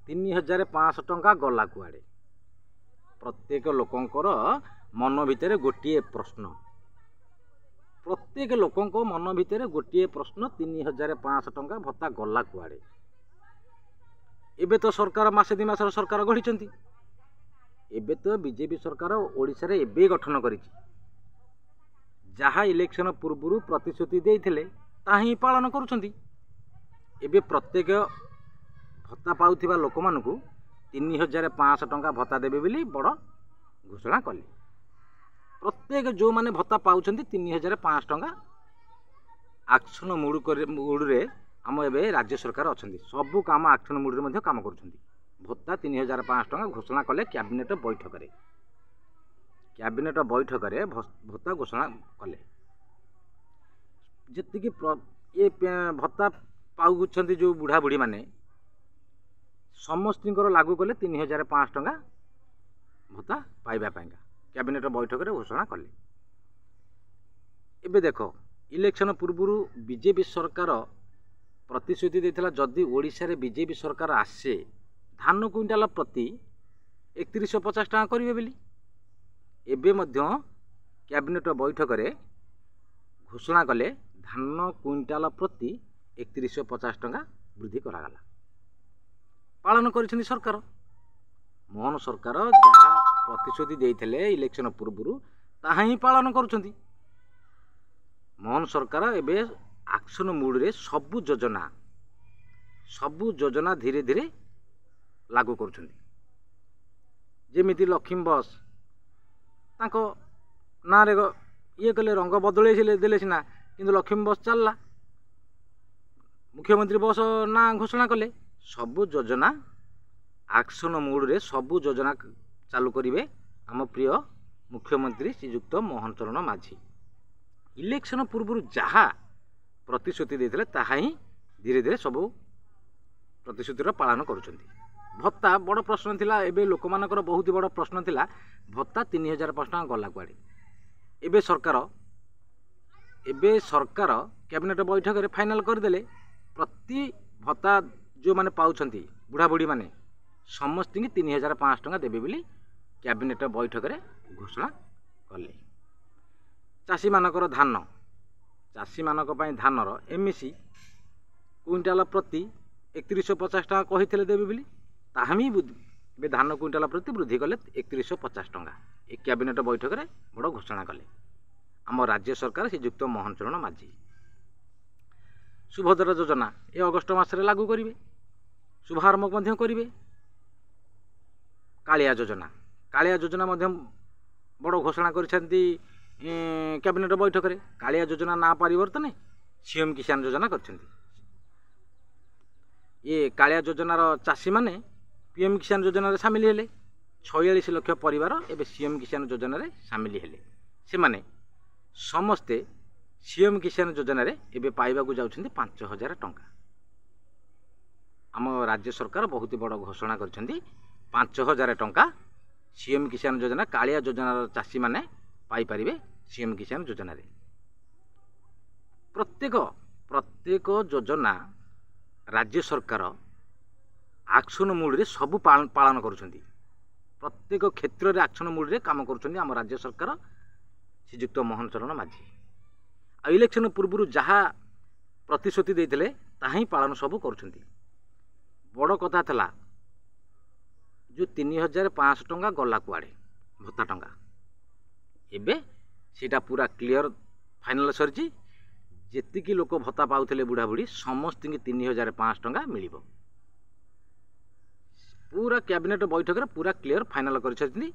3500 टंका गला कुआड़े। प्रत्येक लोकंकर मन भितर गोटे प्रश्न, प्रत्येक लोकंक मन भितर गोटे प्रश्न, 3500 टंका भत्ता गला कुआड़े। एबे तो सरकार मासे 2 मासर सरकार गढ़ी, एबे तो बीजेपी सरकार ओडिशा रे एबे गठन करिछि। जहाँ इलेक्शन पूर्व प्रतिश्रुति देइथिले ताही पालन करुछंती। एबे प्रत्येक भत्ता पाउथिबा लोक मानकु 3500 टंका भत्ता देबे बोली बड़ घोषणा कले। प्रत्येक जो माने भत्ता पाउछंती 3500 टंका एक्शन मूड रे आम एबे राज्य सरकार अछंती। सबु काम एक्शन मूड रे मध्ये काम करुछंती। भत्ता 3500 टंका घोषणा कले कैबिनेट बैठक रे। कैबिनेट बैठक रे भत्ता घोषणा कले। जति ये भत्ता पाउछंती जो बुढ़ा बुढ़ी माने समस्तिंकर लागू कले 3500 टंका भत्ता पाइबा पाइंगा कैबिनेट बैठक रे घोषणा कले। एबे देखो इलेक्शन पूर्व बीजेपी सरकार प्रतिश्रुति देथिला जदि ओडिशा रे बीजेपी सरकार आसे धान क्विंटाल प्रति 3150 टंका करिवे बोली। एबे मध्य कैबिनेट बैठक रे घोषणा कले धान क्विंटाल प्रति 3150 टंका वृद्धि करागला। पालन करिसेंती सरकार। मोहन सरकार जहाँ प्रतिश्रुति देइथिले इलेक्शन पूर्व ताहा ही पालन करुछंती। मोहन सरकार एबे एक्शन मूड रे सबु योजना धीरे धीरे लागू करुछंती। जेमिति लक्ष्मी बस तांको ना रे ये कले रंग बदले देले सिना किंतु लक्ष्मी बस चलला। मुख्यमंत्री बस ना घोषणा कले। सबु योजना एक्शन मूड रे सबु योजना चालू करिवे आम प्रिय मुख्यमंत्री श्रीयुक्त मोहन चरण माझी। इलेक्शन पूर्व जहाँ प्रतिश्रुति देथिले ताहा ही धीरे धीरे सबु प्रतिश्रुतिर पालन करुछंती। भत्ता बड़ प्रश्न थिला। एबे लोक मानकर बहुत बड़ प्रश्न थिला भत्ता 3500 टंका गला कुआड़े। एबे सरकार कैबिनेट बैठक रे फाइनल करदेले प्रति भत्ता जो माने पाउछंती बुढ़ा बुढ़ी माने समस्त 3500 टंका देबे बोली कैबिनेट बैठक रे घोषणा कले। चाषी मानकर धान, चाषी मानक पई धानर एमएससी क्विंटाल प्रति 3150 टंका कहिथिले देबे बोली ताहा भी बे धान क्विंटाल प्रति वृद्धि कले 3150 टंका। ए कैबिनेट बैठक रे बड़ घोषणा कले आम राज्य सरकार श्रीयुक्त मोहन चरण माझी। सुभद्रा योजना ए अगस्ट मास रे लागू करिवे, शुभारंभ मध्य करिवे। कालिया योजना मध्य बड़ घोषणा करिसेंती कैबिनेट बैठक रे। कालिया योजना ना परिवर्तन सीएम किसान योजना करछंती। ये कालिया योजनार चाषी माने पीएम किसान योजना रे शामिल हेले। 46 लाख परिवार एबे सीएम किसान योजना रे शामिल हेले। से माने समस्ते सीएम किसान योजना रे एबे पाइबा को जाउछंती 5000 टंका। आम राज्य सरकार बहुत बड़ घोषणा करछंती 5000 टंका सीएम किसान योजना कालिया योजनार चाषी माने पाई परिबे सीएम किसान योजना रे। प्रत्येक योजना राज्य सरकार एक्शन मूड रे सबु पालन करुछंती। प्रत्येक क्षेत्र रे एक्शन मूड रे काम करुछंती आम राज्य सरकार श्रीयुक्त मोहन चरण माझी। आ इलेक्शन पूर्व जहाँ प्रतिश्रुति देइथिले ताहा ही पालन सबु करुछंती। बड़ कथा थला जो 3500 टंका गला कुआड़े भत्ता टंका एबे सीटा पूरा क्लियर फाइनल सरजी। जेतिकी लोक भत्ता पाउथिले बुढ़ा बुढ़ी समस्त 3500 टंका मिलिबो। पूरा कैबिनेट बैठक रे पूरा क्लियर फाइनल करिसेंती।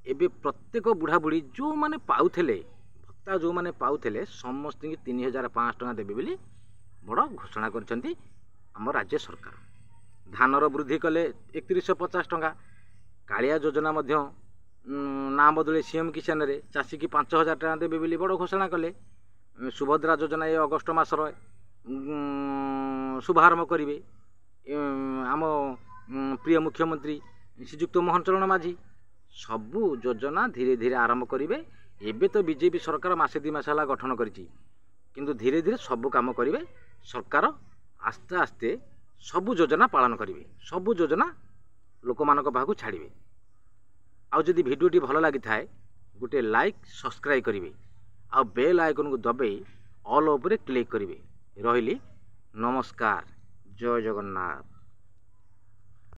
एबे प्रत्येक बुढ़ा बुढ़ी जो माने पाउथिले भत्ता जो माने पाउथिले समस्त 3500 टंका देबे बोली बड़ घोषणा करिसेंती आम राज्य सरकार। धानर वृद्धि कले 3150 टंका। कालिया योजना मध्य ना बदले सीएम किसान रे चाषी की 5000 टंका देबे बोली बड़ घोषणा कले। सुभद्रा योजना ये अगस्ट मासर शुभारंभ करिवे आम प्रिय मुख्यमंत्री श्रीयुक्त मोहन चरण माझी। सबु योजना धीरे धीरे आरंभ करिवे। एबे तो बीजेपी सरकार मासे 2 मास हला गठन करिछि किंतु धीरे धीरे सबु काम करिवे। सरकार आस्ते आस्ते सबु योजना पालन करिवे। सबु योजना ଲୋକମାନଙ୍କ ପାଖକୁ ଛାଡ଼ିବେ। ଆଉ ଯଦି ଭିଡ଼ିଓଟି ଭଲ ଲାଗିଥାଏ ଗୋଟେ ଲାଇକ୍ ସବସ୍କ୍ରାଇବ୍ କରିବେ ଆଉ ବେଲ୍ ଆଇକନ୍କୁ ଦବାଇ ଅଲ୍ ଉପରେ କ୍ଲିକ୍ କରିବେ। ରହିଲି, ନମସ୍କାର, ଜୟ ଜଗନ୍ନାଥ।